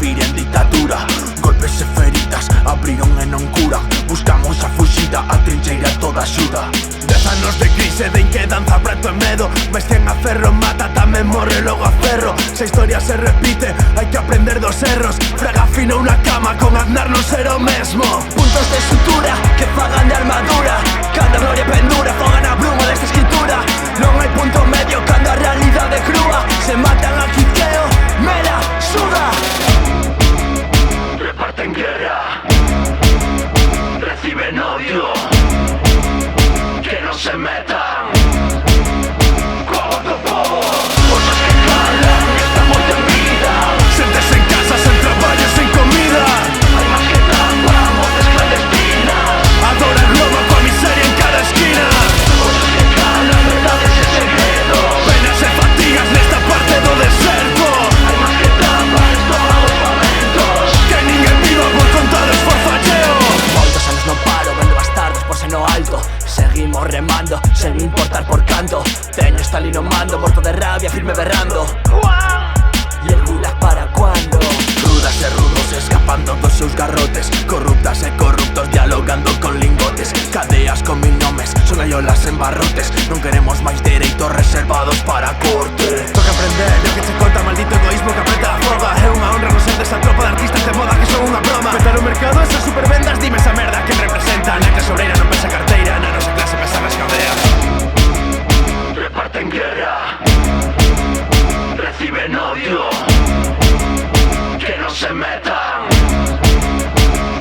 vivir en dictadura. Golpes e feridas abriron e non curan. Buscamos a fuxida, a trincheira toda axuda. 10 anos de crise, de inquedanza, preto e medo. Mas quen a ferro mata tamén morre logo a ferro. Se a historia se repite, hai que aprender dos erros. Fraga fina unha cama con Aznar non ser o mesmo. Puntos de sutura que fagan de armadura. Cando a gloria pendura, fogan a bruma desta escritura. Non hai punto medio cando a realidade crúa. Se matan a Quiqueo, mera, suda. Reparten guerra, reciben odio. Que no se metan con otro povo. Cosas que calan, estamos en vida. Sentes en casa, sen traballo, sen comida. Hai máis que trampa, motes clandestinas. Adora Roma coa miseria en cada esquina. Cosas que calan, verdades e segredos. Penas e fatigas nesta parte do deserto. Hai máis que trampa, estómagos famentos. Que ninguén viva por conta do esforzo alleo. Moitos anos non paro, vendo bastardos por seno alto. Seguimos remando, sen importar por canto. Teño Stalin no mando, morto de rabia, firme berrando. E el gulag para cuando? Rudas e rudos escapando dos seus garrotes. Corruptas e corruptos dialogando con lingotes. Cadeas con mil nomes, son aiolas en barrotes. Non queremos máis dereitos reservados para a corte. Toca aprender, lo que che conta, maldito egoísmo que apreta a foga. É unha honra non ser desa tropa de artistas de moda que son unha broma. Petar o mercado, esas supervendas, dime esa merda que representan. A clase obreira non pensa carteira, na nosa clase pensa nas cadeas. Reparten guerra, reciben odio. Que no se metan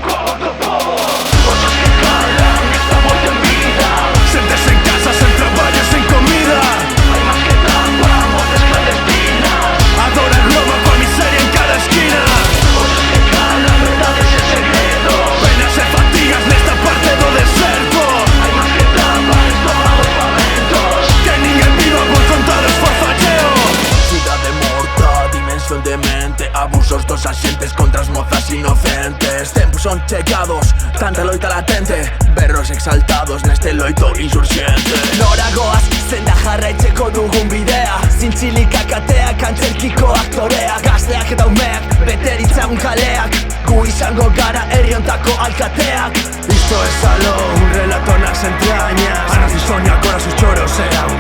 con otro povo. Cosas que calan, estamos en vida. Sentes en casa, sen traballo, sen comida. Hai máis que trampa, motes clandestinas. Adora Roma coa miseria en cada esquina. Cosas que calan, verdades e segredos. Penas e fatigas nesta parte do deserto. Hai máis que trampa, estómagos famentos. Que ninguén viva por conta do esforzo alleo. Cidade morta, dimensión de mente. Abusos dos axentes contra as mozas inocentes. Tempos son chegados, tanta loita latente. Berros exaltados neste loito insurxente. Noragoaz, zenda jarraitxe dugun bidea. Zintxilika kateak, antzerkiko aktoreak. Gazteak eta umeak, beteritzagun kaleak. Gu izango gara herriontako alkateak. Isto es salo, un relato nas entrañas. Anas insomnio, agora sus choros serán